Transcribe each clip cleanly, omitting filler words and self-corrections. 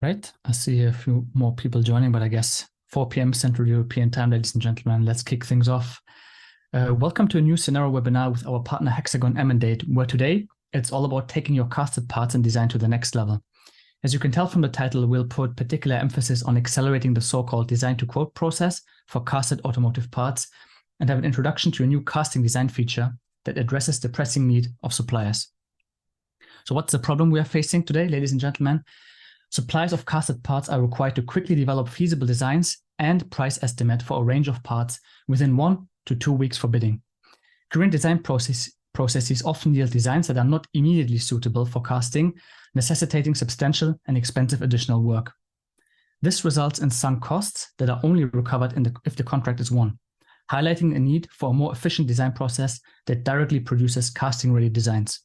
Right, I see a few more people joining, but I guess 4 p.m. Central European time, ladies and gentlemen. Let's kick things off. Welcome to a new Synera webinar with our partner HxGN Emendate, where today it's all about taking your casted parts and design to the next level. As you can tell from the title, we'll put particular emphasis on accelerating the so-called design-to-quote process for casted automotive parts and have an introduction to a new casting design feature that addresses the pressing need of suppliers. So what's the problem we are facing today, ladies and gentlemen? Suppliers of casted parts are required to quickly develop feasible designs and price estimate for a range of parts within 1 to 2 weeks for bidding. Current design processes often yield designs that are not immediately suitable for casting, necessitating substantial and expensive additional work. This results in sunk costs that are only recovered if the contract is won, highlighting a need for a more efficient design process that directly produces casting-ready designs.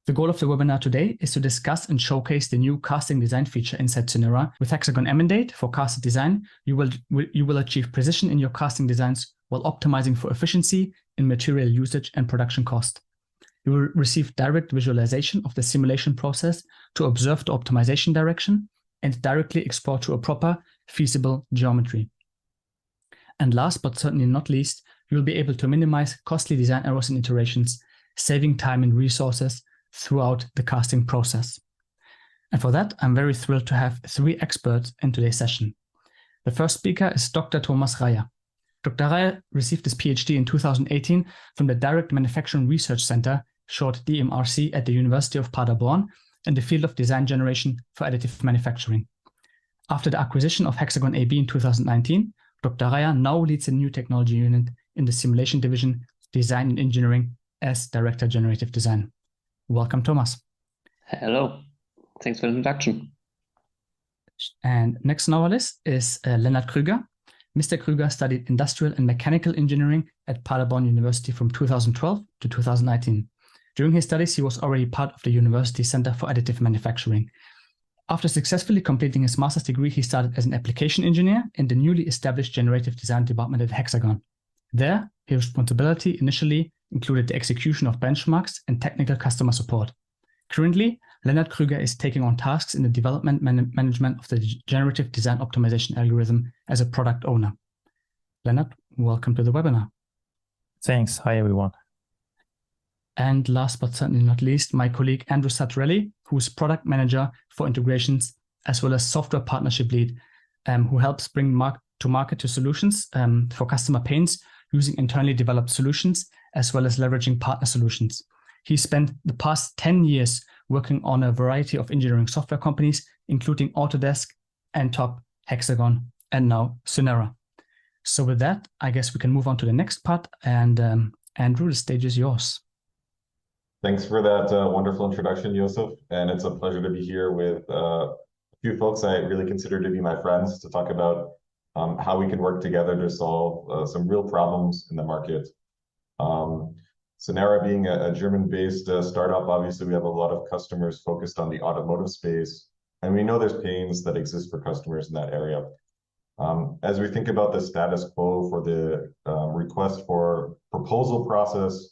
The goal of the webinar today is to discuss and showcase the new casting design feature inside Synera. With HxGN Emendate for casted design, you will achieve precision in your casting designs while optimizing for efficiency in material usage and production cost. You will receive direct visualization of the simulation process to observe the optimization direction and directly export to a proper, feasible geometry. And last but certainly not least, you will be able to minimize costly design errors and iterations, saving time and resources throughout the casting process. And for that, I'm very thrilled to have 3 experts in today's session. The first speaker is Dr. Thomas Reyer. Dr. Reyer received his PhD in 2018 from the Direct Manufacturing Research Center, short DMRC, at the University of Paderborn in the field of design generation for additive manufacturing. After the acquisition of Hexagon AB in 2019, Dr. Reyer now leads a new technology unit in the simulation division, design and engineering, as Director Generative Design. Welcome, Thomas. Hello. Thanks for the introduction. And next on our list is Lennart Krüger. Mr. Krüger studied industrial and mechanical engineering at Paderborn University from 2012 to 2019. During his studies, he was already part of the University Center for Additive Manufacturing. After successfully completing his master's degree, he started as an application engineer in the newly established generative design department at Hexagon. There, his responsibility initially included the execution of benchmarks and technical customer support. Currently, Lennart Krüger is taking on tasks in the development management of the generative design optimization algorithm as a product owner. Lennart, welcome to the webinar. Thanks. Hi, everyone. And last but certainly not least, my colleague Andrew Satrelli, who is product manager for integrations as well as software partnership lead, who helps bring to market solutions for customer pains using internally developed solutions as well as leveraging partner solutions. He spent the past 10 years working on a variety of engineering software companies, including Autodesk, Top, Hexagon, and now Synera. So with that, I guess we can move on to the next part. And Andrew, the stage is yours. Thanks for that wonderful introduction, Josef. And it's a pleasure to be here with a few folks I really consider to be my friends to talk about how we can work together to solve some real problems in the market. Synera being a German-based startup, obviously we have a lot of customers focused on the automotive space, and we know there's pains that exist for customers in that area. As we think about the status quo for the request for proposal process,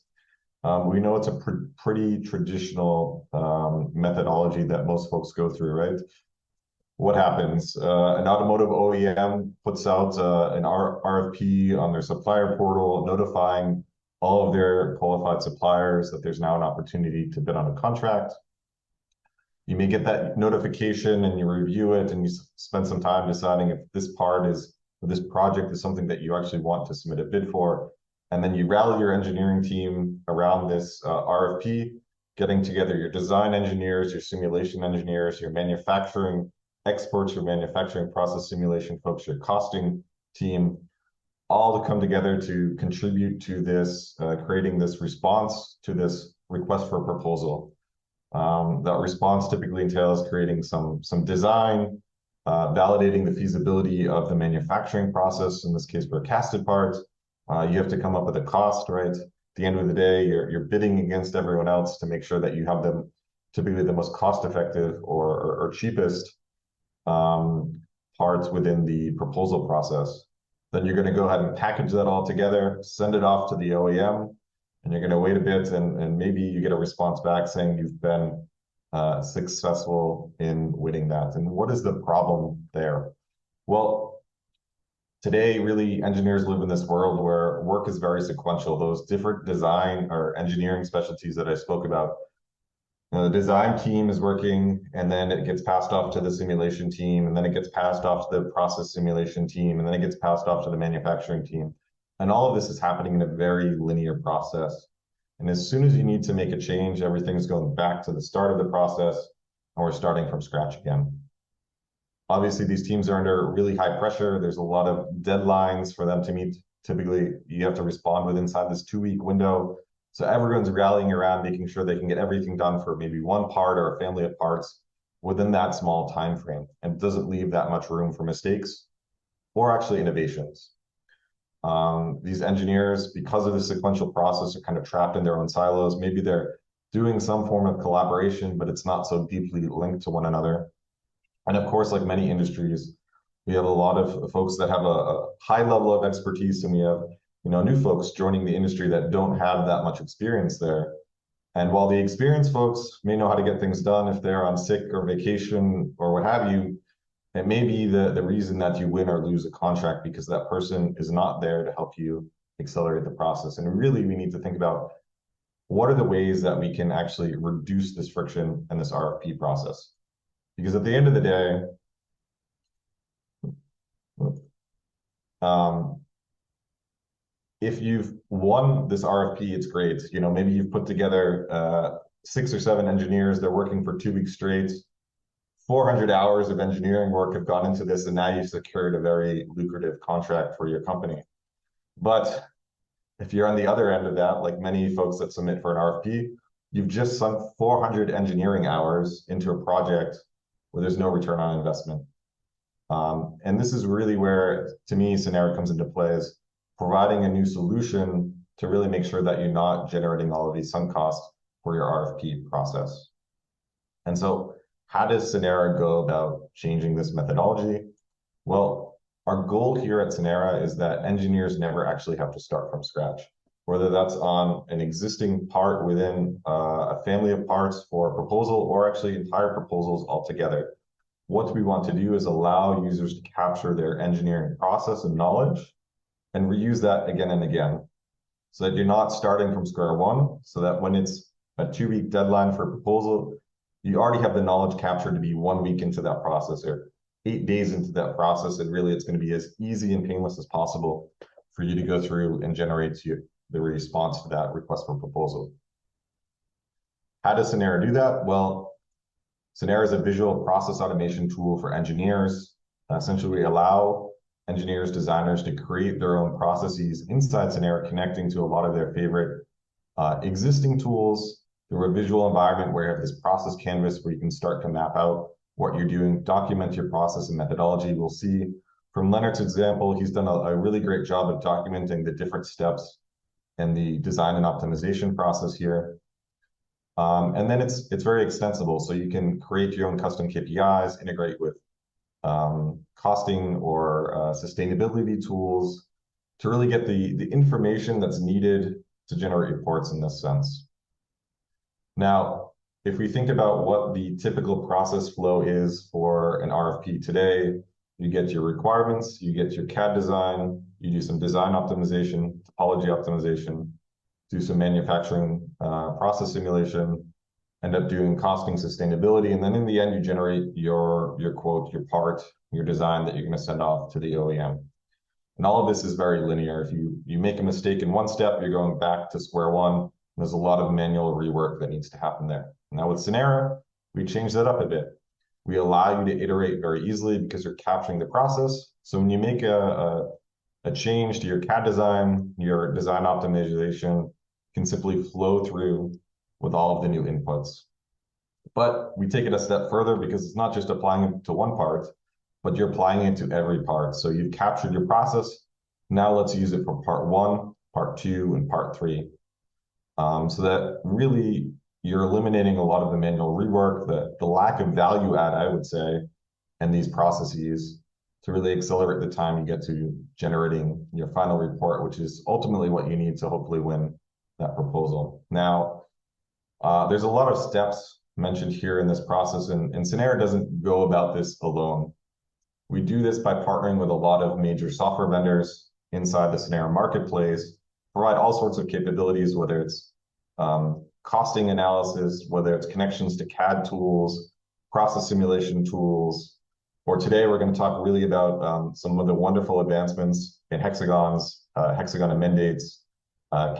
we know it's a pretty traditional methodology that most folks go through, right? What happens? An automotive OEM puts out an RFP on their supplier portal, notifying all of their qualified suppliers that there's now an opportunity to bid on a contract. You may get that notification and you review it and you spend some time deciding if this project is something that you actually want to submit a bid for. And then you rally your engineering team around this RFP, getting together your design engineers, your simulation engineers, your manufacturing experts, your manufacturing process simulation folks, your costing team, all to come together to contribute to this, creating this response to this request for a proposal. That response typically entails creating some design, validating the feasibility of the manufacturing process, in this case for a casted part. You have to come up with a cost, right? At the end of the day, you're bidding against everyone else to make sure that you have them typically the most cost-effective or cheapest parts within the proposal process. Then you're going to go ahead and package that all together, send it off to the OEM, and you're going to wait a bit and maybe you get a response back saying you've been successful in winning that. And what is the problem there? Well, today, really, engineers live in this world where work is very sequential. Those different design or engineering specialties that I spoke about, the design team is working, and then it gets passed off to the simulation team, and then it gets passed off to the process simulation team, and then it gets passed off to the manufacturing team. And all of this is happening in a very linear process. And as soon as you need to make a change, everything's going back to the start of the process, and we're starting from scratch again. Obviously, these teams are under really high pressure. There's a lot of deadlines for them to meet. Typically, you have to respond within inside this 2-week window. So everyone's rallying around, making sure they can get everything done for maybe one part or a family of parts within that small time frame. And it doesn't leave that much room for mistakes or actually innovations. These engineers, because of the sequential process, are kind of trapped in their own silos. Maybe they're doing some form of collaboration, but it's not so deeply linked to one another. And of course, like many industries, we have a lot of folks that have a high level of expertise, and we have new folks joining the industry that don't have that much experience there. And while the experienced folks may know how to get things done, if they're on sick or vacation or what have you, it may be the reason that you win or lose a contract because that person is not there to help you accelerate the process. And really, we need to think about what are the ways that we can actually reduce this friction in this RFP process. Because at the end of the day, if you've won this RFP, it's great. Maybe you've put together 6 or 7 engineers, they're working for 2 weeks straight. 400 hours of engineering work have gone into this, and now you've secured a very lucrative contract for your company. But if you're on the other end of that, like many folks that submit for an RFP, you've just sunk 400 engineering hours into a project where there's no return on investment. And this is really where, to me, Synera comes into play, is providing a new solution to really make sure that you're not generating all of these sunk costs for your RFP process. And so how does Synera go about changing this methodology? Well, our goal here at Synera is that engineers never actually have to start from scratch, whether that's on an existing part within a family of parts for a proposal or actually entire proposals altogether. What we want to do is allow users to capture their engineering process and knowledge and reuse that again and again, so that you're not starting from square one, so that when it's a 2-week deadline for a proposal, you already have the knowledge captured to be 1 week into that process or 8 days into that process, and really it's going to be as easy and painless as possible for you to go through and generate the response to that request for proposal. How does Synera do that? Well, Synera is a visual process automation tool for engineers. Essentially, we allow engineers, designers to create their own processes inside Synera, connecting to a lot of their favorite existing tools through a visual environment where you have this process canvas where you can start to map out what you're doing, document your process and methodology. We'll see from Leonard's example, he's done a really great job of documenting the different steps in the design and optimization process here. And then it's very extensible, so you can create your own custom KPIs, integrate with costing or sustainability tools to really get the information that's needed to generate reports in this sense. Now, if we think about what the typical process flow is for an RFP today, you get your requirements, you get your CAD design, you do some design optimization, topology optimization, do some manufacturing process simulation, end up doing costing, sustainability, and then in the end, you generate your quote, your part, your design that you're going to send off to the OEM. And all of this is very linear. If you make a mistake in one step, you're going back to square one. There's a lot of manual rework that needs to happen there. Now with Synera, we change that up a bit. We allow you to iterate very easily because you're capturing the process. So when you make a change to your CAD design, your design optimization can simply flow through with all of the new inputs. But we take it a step further because it's not just applying it to one part, but you're applying it to every part. So you've captured your process. Now let's use it for part 1, part 2, and part 3. So that really you're eliminating a lot of the manual rework, the lack of value add, I would say, and these processes to really accelerate the time you get to generating your final report, which is ultimately what you need to hopefully win that proposal. Now, there's a lot of steps mentioned here in this process, and Synera doesn't go about this alone. We do this by partnering with a lot of major software vendors inside the Synera marketplace, provide all sorts of capabilities, whether it's costing analysis, whether it's connections to CAD tools, process simulation tools, or today we're going to talk really about some of the wonderful advancements in HxGN's HxGN Emendate's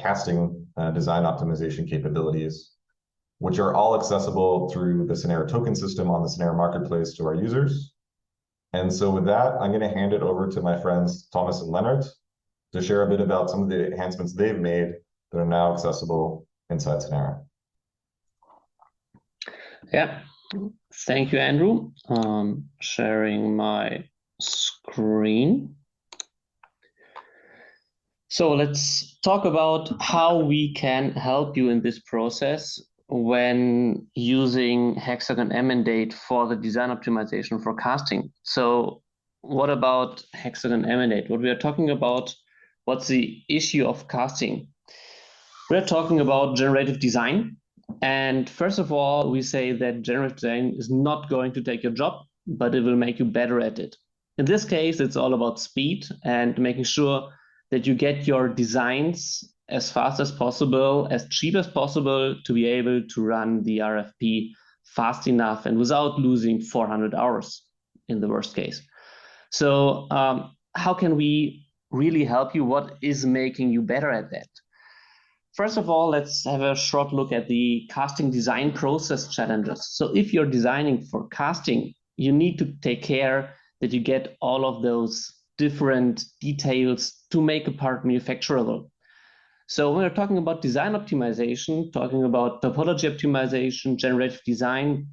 casting design optimization capabilities, which are all accessible through the Synera token system on the Synera marketplace to our users. And so with that, I'm going to hand it over to my friends Thomas and Leonard to share a bit about some of the enhancements they've made that are now accessible inside Synera. Yeah, thank you, Andrew. Sharing my screen. So let's talk about how we can help you in this process when using HxGN Emendate for the design optimization for casting. So what about HxGN Emendate? What we are talking about, what's the issue of casting? We're talking about generative design. And first of all, we say that generative design is not going to take your job, but it will make you better at it. In this case, it's all about speed and making sure that you get your designs as fast as possible, as cheap as possible, to be able to run the RFP fast enough and without losing 400 hours in the worst case. So how can we really help you? What is making you better at that? First of all, let's have a short look at the casting design process challenges. So if you're designing for casting, you need to take care that you get all of those different details to make a part manufacturable. So when we're talking about design optimization, talking about topology optimization, generative design,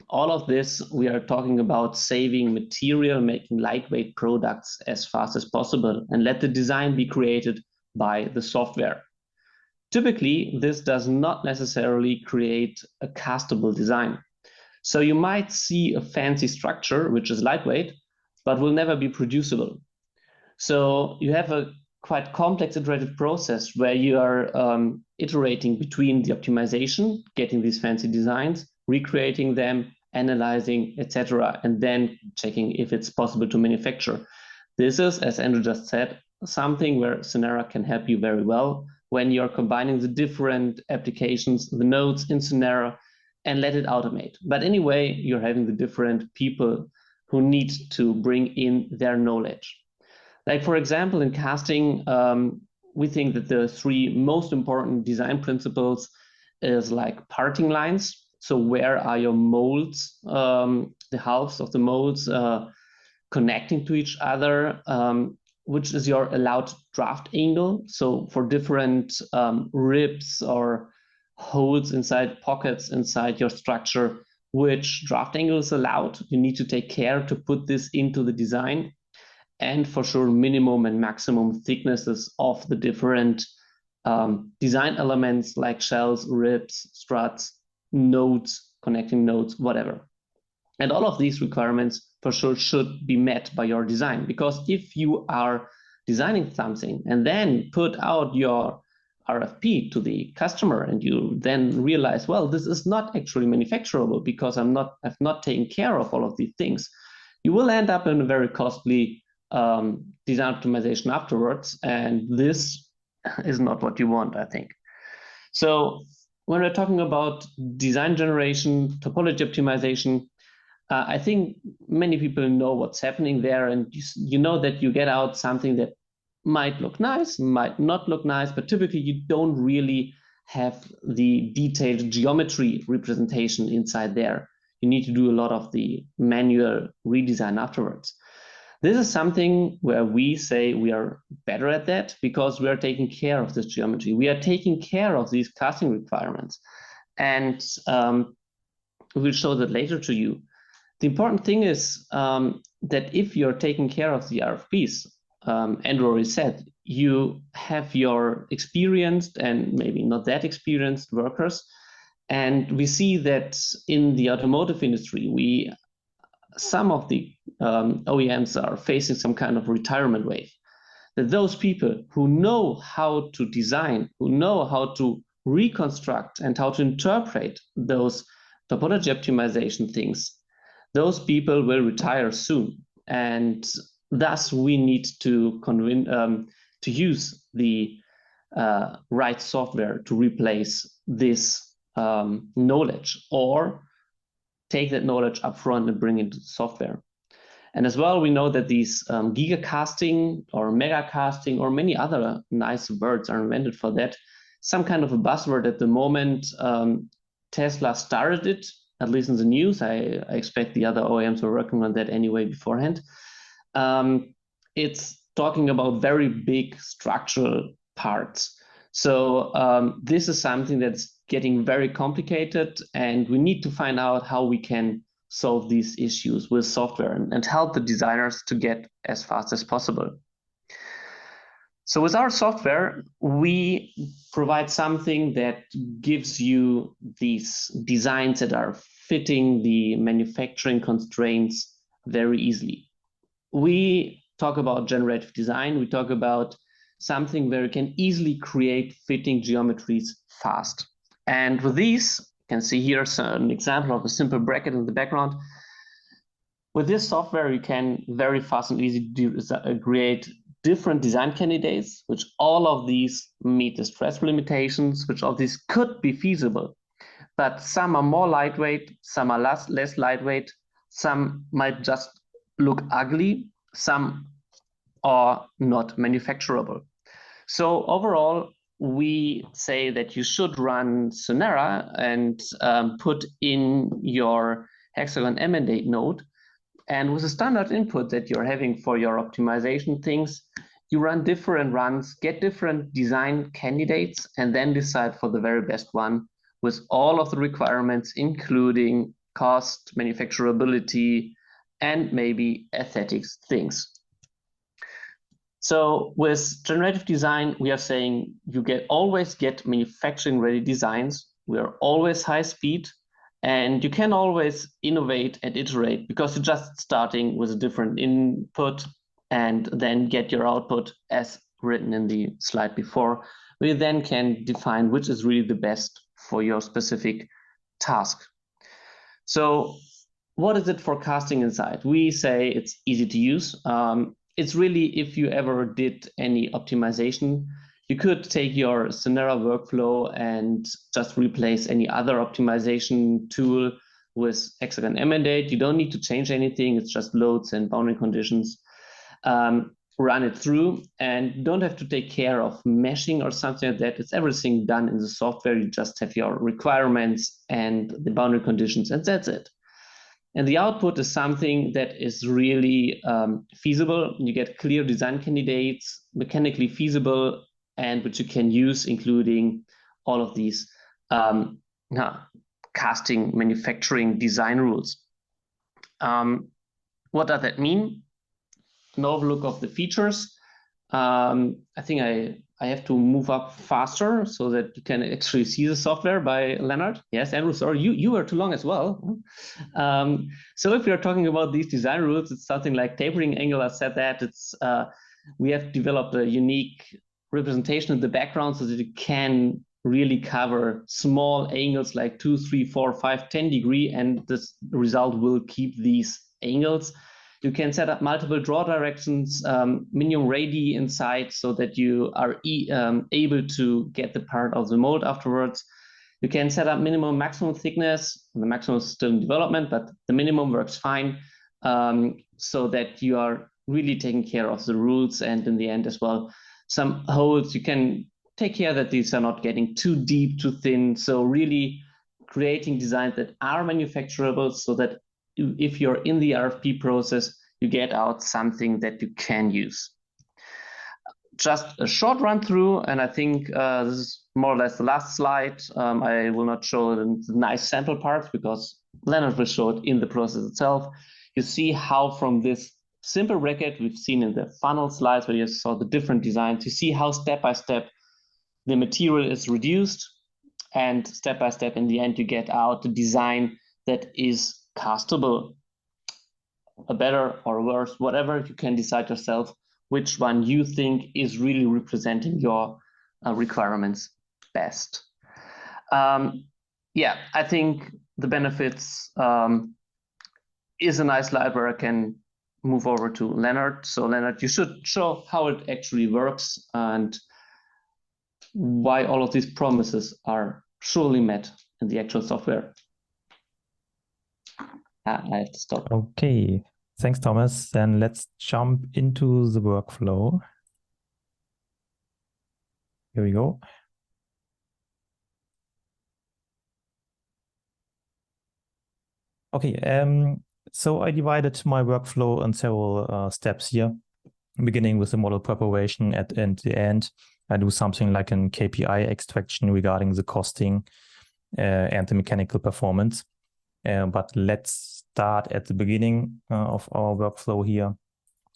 all of this, we are talking about saving material, making lightweight products as fast as possible, and let the design be created by the software. Typically, this does not necessarily create a castable design. So you might see a fancy structure, which is lightweight, but will never be producible. So you have a quite complex iterative process where you are iterating between the optimization, getting these fancy designs, recreating them, analyzing, etc., and then checking if it's possible to manufacture. This is, as Andrew just said, something where Synera can help you very well when you're combining the different applications, the nodes in Synera, and let it automate. But anyway, you're having the different people who need to bring in their knowledge. Like, for example, in casting, we think that the three most important design principles is like parting lines. So where are your molds, the halves of the molds connecting to each other, which is your allowed draft angle. So for different ribs or holes inside pockets inside your structure, which draft angle is allowed, you need to take care to put this into the design. And for sure, minimum and maximum thicknesses of the different design elements like shells, ribs, struts, nodes, connecting nodes, whatever. And all of these requirements for sure should be met by your design, because if you are designing something and then put out your RFP to the customer and you then realize, well, this is not actually manufacturable because I've not taken care of all of these things, you will end up in a very costly design optimization afterwards, and this is not what you want, I think. So when we're talking about design generation, topology optimization, I think many people know what's happening there, and you know that you get out something that might look nice, might not look nice, but typically you don't really have the detailed geometry representation inside there. You need to do a lot of the manual redesign afterwards. This is something where we say we are better at that because we are taking care of this geometry. We are taking care of these casting requirements. And we will show that later to you. The important thing is that if you're taking care of the RFPs, Andrew already said, you have your experienced and maybe not that experienced workers. And we see that in the automotive industry, some of the OEMs are facing some kind of retirement wave. That those people who know how to design, who know how to reconstruct and how to interpret those topology optimization things, those people will retire soon. And thus we need to use the right software to replace this knowledge, or take that knowledge upfront and bring it into software. And as well, we know that these gigacasting or megacasting or many other nice words are invented for that. Some kind of a buzzword at the moment. Tesla started it, at least in the news. I expect the other OEMs were working on that anyway beforehand. It's talking about very big structural parts. So this is something that's getting very complicated, and we need to find out how we can solve these issues with software and help the designers to get as fast as possible. So with our software, we provide something that gives you these designs that are fitting the manufacturing constraints very easily. We talk about generative design. We talk about something where you can easily create fitting geometries fast. And with these, you can see here an example of a simple bracket in the background. With this software, you can very fast and easy create different design candidates, which all of these meet the stress limitations, which all these could be feasible. But some are more lightweight, some are less lightweight, some might just look ugly, some are not manufacturable. So overall, we say that you should run Synera and put in your HxGN Emendate node. And with the standard input that you're having for your optimization things, you run different runs, get different design candidates, and then decide for the very best one with all of the requirements, including cost, manufacturability, and maybe aesthetics things. So with generative design, we are saying you always get manufacturing ready designs. We are always high speed, and you can always innovate and iterate because you're just starting with a different input and then get your output as written in the slide before. We then can define which is really the best for your specific task. So what is it for casting inside? We say it's easy to use. It's really, if you ever did any optimization, you could take your Synera workflow and just replace any other optimization tool with HxGN Emendate. You don't need to change anything. It's just loads and boundary conditions. Run it through, and don't have to take care of meshing or something like that. It's everything done in the software. You just have your requirements and the boundary conditions, and that's it. And the output is something that is really feasible. You get clear design candidates, mechanically feasible, and which you can use, including all of these casting, manufacturing, design rules. What does that mean? An overlook of the features. I think I have to move up faster so that you can actually see the software by Leonard. Yes, Andrew, sorry, you were too long as well. So if you're talking about these design rules, it's something like tapering angle. I said that it's we have developed a unique representation in the background so that you can really cover small angles like 2, 3, 4, 5, 10 degree, and this result will keep these angles. You can set up multiple draw directions, minimum radii inside, so that you are able to get the part of the mold afterwards. You can set up minimum maximum thickness. The maximum is still in development, but the minimum works fine, so that you are really taking care of the rules. And in the end as well, some holes, you can take care that these are not getting too deep, too thin. So really creating designs that are manufacturable so that if you're in the RFP process, you get out something that you can use. Just a short run through, and I think this is more or less the last slide. I will not show the nice sample parts because Leonard will show it in the process itself. You see how from this simple bracket we've seen in the funnel slides where you saw the different designs, you see how step by step the material is reduced, and step by step in the end you get out the design that is castable, a better or worse, whatever. You can decide yourself which one you think is really representing your requirements best. Yeah, I think the benefits is a nice slide where I can move over to Leonard. So Leonard, you should show how it actually works and why all of these promises are truly met in the actual software. I have to stop. Okay, thanks, Thomas. Then let's jump into the workflow. Here we go. Okay, so I divided my workflow in several steps here, beginning with the model preparation. At the end, I do something like an KPI extraction regarding the costing and the mechanical performance. But let's start at the beginning of our workflow here.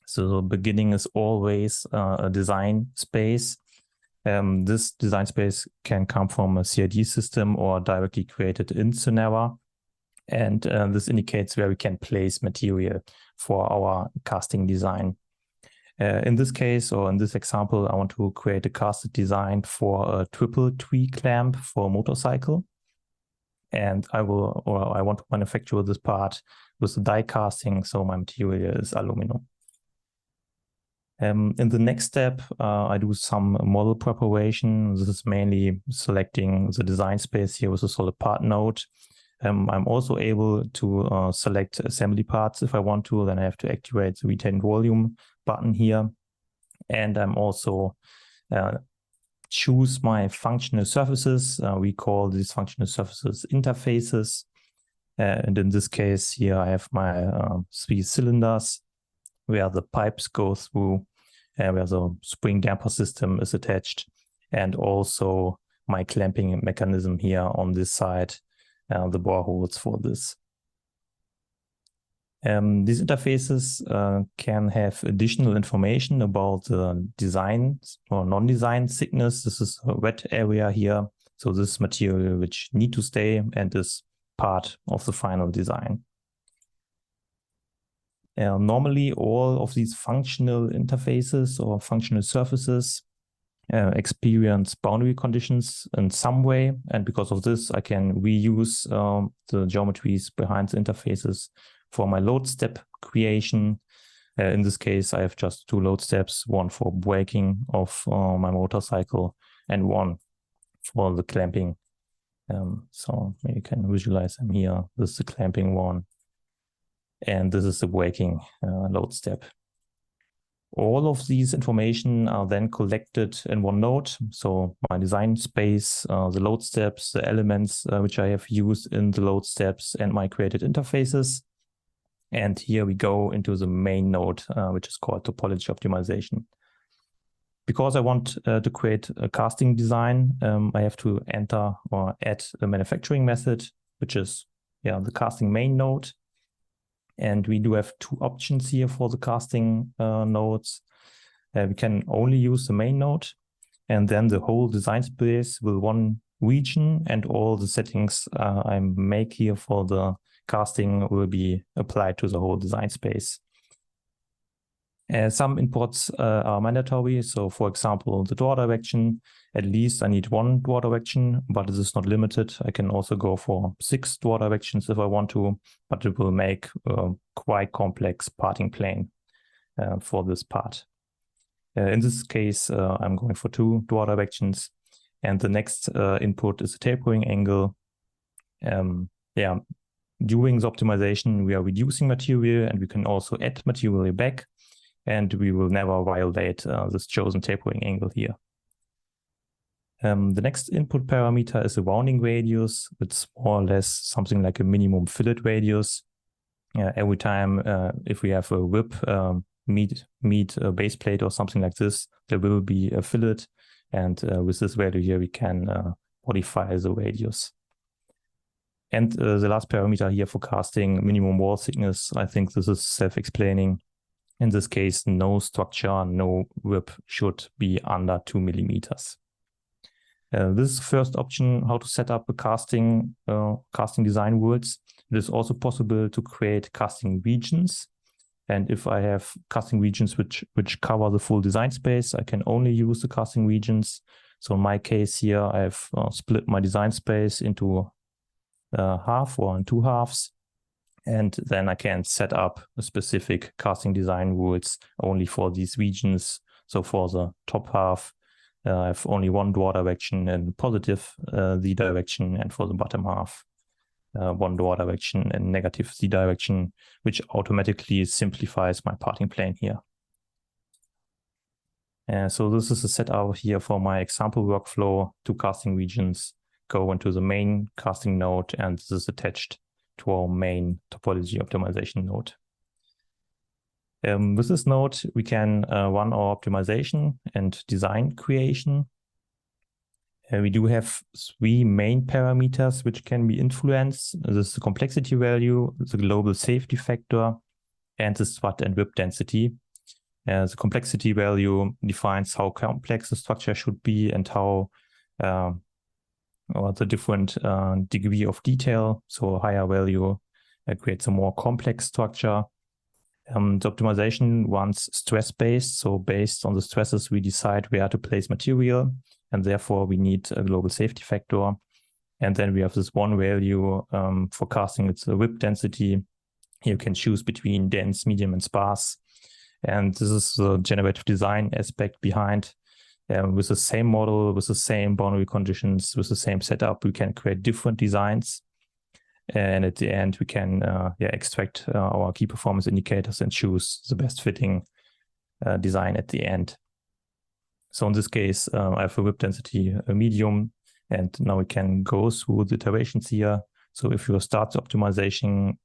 So the beginning is always a design space. This design space can come from a CAD system or directly created in Synera. And this indicates where we can place material for our casting design. In this case, or in this example, I want to create a casted design for a triple tree clamp for a motorcycle. And I want to manufacture this part with the die casting, so my material is aluminum. In the next step, I do some model preparation. This is mainly selecting the design space here with a solid part node. I'm also able to select assembly parts if I want to. Then I have to activate the retain volume button here. And I'm also choose my functional surfaces. We call these functional surfaces interfaces. And in this case here, I have my 3 cylinders where the pipes go through, where the spring damper system is attached, and also my clamping mechanism here on this side, the bore holes for this. These interfaces can have additional information about the design or non-design thickness. This is a wet area here. So this is material which need to stay and is part of the final design. Normally, all of these functional interfaces or functional surfaces experience boundary conditions in some way. And because of this, I can reuse the geometries behind the interfaces for my load step creation. In this case, I have just 2 load steps, one for braking of my motorcycle and one for the clamping. So you can visualize them here. This is the clamping one, and this is the braking load step. All of these information are then collected in one node. So my design space, the load steps, the elements which I have used in the load steps, and my created interfaces. And here we go into the main node, which is called topology optimization. Because I want to create a casting design, I have to enter or add a manufacturing method, which is the casting main node. And we do have 2 options here for the casting nodes. We can only use the main node, and then the whole design space will one region, and all the settings I make here for the casting will be applied to the whole design space. Some imports are mandatory. So for example, the door direction, at least I need 1 door direction, but this is not limited. I can also go for 6 door directions if I want to, but it will make a quite complex parting plane for this part. In this case, I'm going for 2 door directions. And the next input is the tapering angle. During the optimization, we are reducing material, and we can also add material back. And we will never violate this chosen tapering angle here. The next input parameter is a rounding radius. It's more or less something like a minimum fillet radius. Every time if we have a whip meet a base plate or something like this, there will be a fillet. And with this value here, we can modify the radius. And the last parameter here for casting, minimum wall thickness, I think this is self-explaining. In this case, no structure, no whip should be under 2 millimeters. This is the first option, how to set up a casting design rules. It is also possible to create casting regions. And if I have casting regions which cover the full design space, I can only use the casting regions. So in my case here, I have split my design space into half or in two halves. And then I can set up a specific casting design rules only for these regions. So for the top half, I have only one door direction and positive Z direction, and for the bottom half, one door direction and negative Z direction, which automatically simplifies my parting plane here. So this is a setup here for my example workflow. Two casting regions go into the main casting node, and this is attached to our main topology optimization node. With this node, we can run our optimization and design creation. We do have three main parameters which can be influenced. This is the complexity value, the global safety factor, and the strut and whip density. The complexity value defines how complex the structure should be and how or the different degree of detail. So a higher value creates a more complex structure. The optimization runs stress-based, so based on the stresses we decide where to place material, and therefore we need a global safety factor. And then we have this one value for casting, it's a whip density. You can choose between dense, medium, and sparse. And this is the generative design aspect behind. With the same model, with the same boundary conditions, with the same setup, we can create different designs. And at the end, we can extract our key performance indicators and choose the best fitting design at the end. So in this case, I have a whip density medium, and now we can go through the iterations here. So if you start the optimization,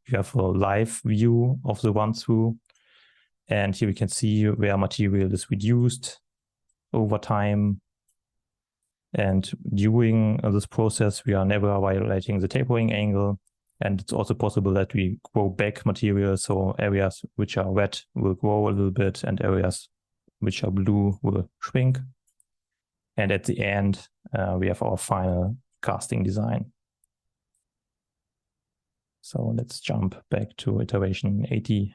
you have a live view of the run through. And here we can see where material is reduced over time. And during this process, we are never violating the tapering angle. And it's also possible that we grow back material. So areas which are red will grow a little bit, and areas which are blue will shrink. And at the end, we have our final casting design. So let's jump back to iteration 80.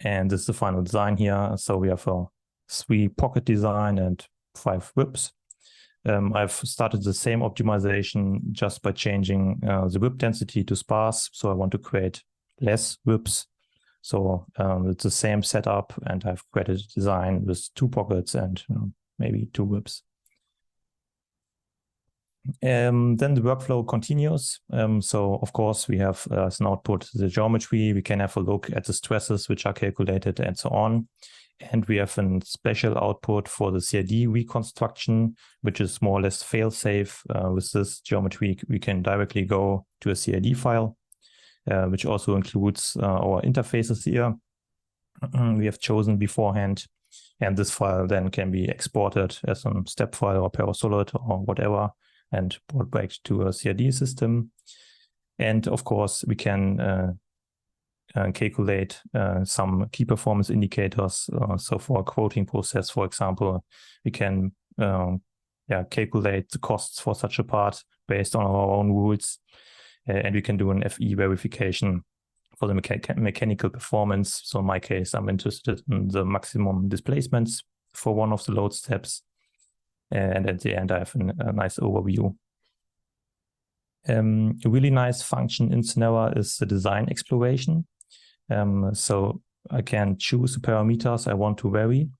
And this is the final design here. So we have a 3-pocket design and 5 whips. I've started the same optimization just by changing the whip density to sparse. So I want to create less whips. So it's the same setup, and I've created a design with 2 pockets and maybe 2 whips. Then the workflow continues. So of course we have as an output the geometry. We can have a look at the stresses which are calculated and so on. And we have a special output for the CAD reconstruction, which is more or less fail-safe. With this geometry, we can directly go to a CAD file, which also includes our interfaces here we have chosen beforehand. And this file then can be exported as a step file or Parasolid or whatever, and brought back to a CAD system. And of course, we can calculate some key performance indicators. So for a quoting process, for example, we can calculate the costs for such a part based on our own rules. And we can do an FE verification for the mechanical performance. So in my case, I'm interested in the maximum displacements for one of the load steps. And at the end, I have a nice overview. A really nice function in Synera is the design exploration. So I can choose the parameters I want to vary.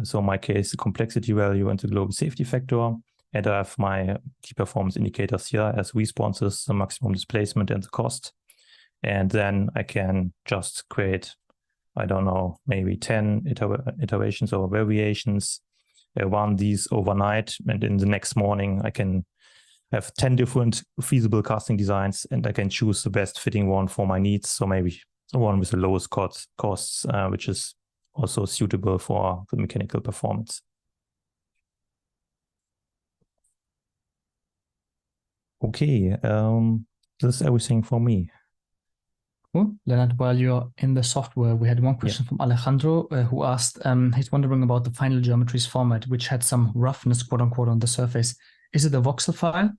So in my case, the complexity value and the global safety factor. And I have my key performance indicators here as responses, the maximum displacement and the cost. And then I can just create, I don't know, maybe 10 iterations or variations, run these overnight. And in the next morning, I can have 10 different feasible casting designs, and I can choose the best fitting one for my needs. So maybe the one with the lowest costs, which is also suitable for the mechanical performance. Okay, this is everything for me. Cool. Leonard, while you're in the software, we had one question from Alejandro who asked, he's wondering about the final geometries format, which had some roughness, quote unquote, on the surface. Is it a voxel file?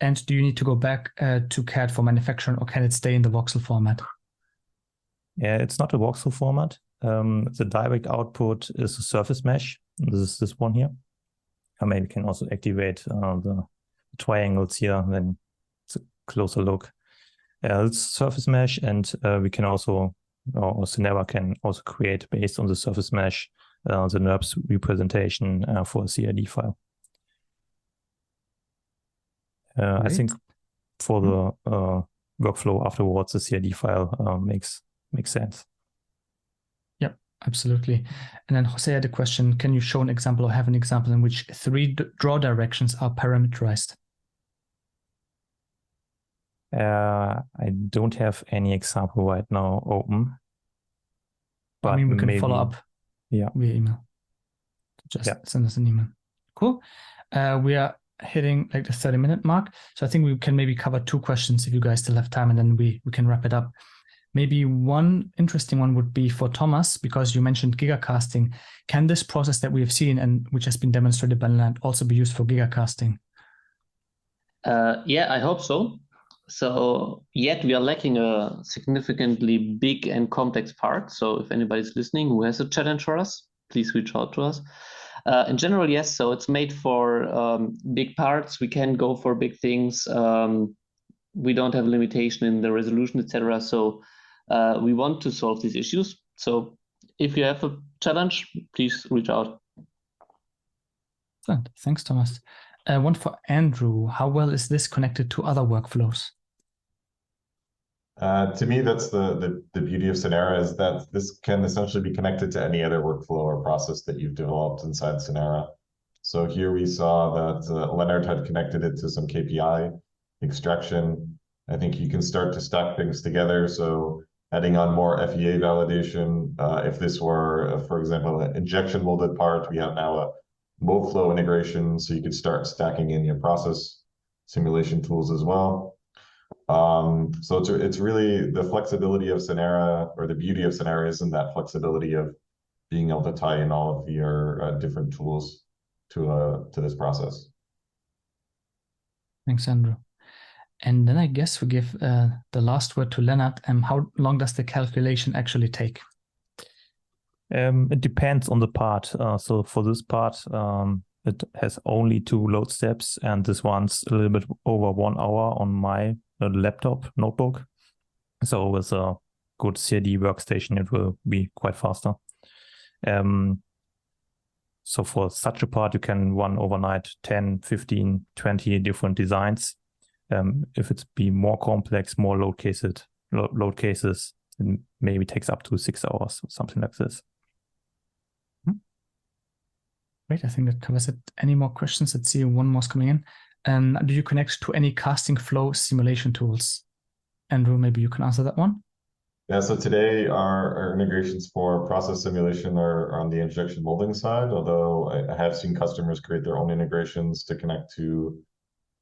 And do you need to go back to CAD for manufacturing, or can it stay in the voxel format? Yeah, it's not a voxel format. The direct output is a surface mesh. This is this one here. maybe can also activate the triangles here, then it's a closer look. It's surface mesh, and we can also, or Synera can also create, based on the surface mesh, the NURBS representation for a CAD file. I think for the workflow afterwards, the CAD file makes sense. Yep, absolutely. And then Jose had a question: can you show an example or have an example in which 3 draw directions are parameterized? I don't have any example right now open. But I mean, we can maybe follow up via email. Just send us an email. Cool. We are hitting like the 30-minute mark. So I think we can maybe cover 2 questions if you guys still have time, and then we can wrap it up. Maybe one interesting one would be for Thomas, because you mentioned gigacasting. Can this process that we have seen and which has been demonstrated by Lennart also be used for gigacasting? Yeah, I hope so. So yet we are lacking a significantly big and complex part. So if anybody's listening who has a challenge for us, please reach out to us. In general, yes. So it's made for big parts. We can go for big things. We don't have a limitation in the resolution, etc. So we want to solve these issues. So if you have a challenge, please reach out. Excellent. Thanks, Thomas. One for Andrew. How well is this connected to other workflows? To me, that's the beauty of Synera, is that this can essentially be connected to any other workflow or process that you've developed inside Synera. So here we saw that Lennart had connected it to some KPI extraction. I think you can start to stack things together. So adding on more FEA validation. If this were, for example, an injection molded part, we have now a mold flow integration. So you could start stacking in your process simulation tools as well. So it's really the flexibility of Synera, or the beauty of Synera is in that flexibility of being able to tie in all of your different tools to this process. Thanks, Andrew. And then I guess we give the last word to Lennart. How long does the calculation actually take? It depends on the part. So for this part, it has only 2 load steps, and this one's a little bit over 1 hour on my notebook. So with a good CAD workstation, it will be quite faster. So for such a part, you can run overnight 10, 15, 20 different designs. If it's be more complex, more load cases, it maybe takes up to 6 hours or something like this. Great, I think that covers it. Any more questions? Let's see, one more's coming in. Do you connect to any casting flow simulation tools? Andrew, maybe you can answer that one. Yeah, so today our integrations for process simulation are on the injection molding side, although I have seen customers create their own integrations to connect to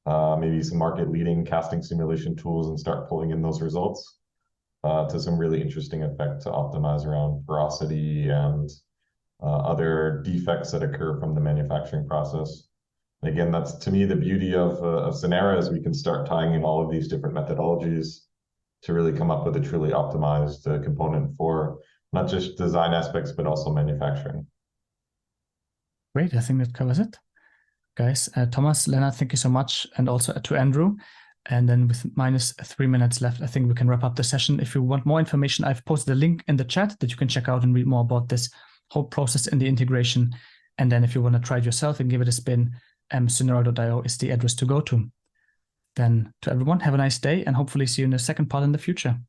maybe some market leading casting simulation tools and start pulling in those results to some really interesting effect to optimize around porosity and other defects that occur from the manufacturing process. And again, that's to me the beauty of Synera, is we can start tying in all of these different methodologies to really come up with a truly optimized component for not just design aspects, but also manufacturing. Great, I think that covers it. Guys, Thomas, Lennart, thank you so much. And also to Andrew. And then with -3 minutes left, I think we can wrap up the session. If you want more information, I've posted a link in the chat that you can check out and read more about this whole process and the integration. And then if you want to try it yourself and give it a spin, synera.io is the address to go to. Then to everyone, have a nice day and hopefully see you in the second part in the future.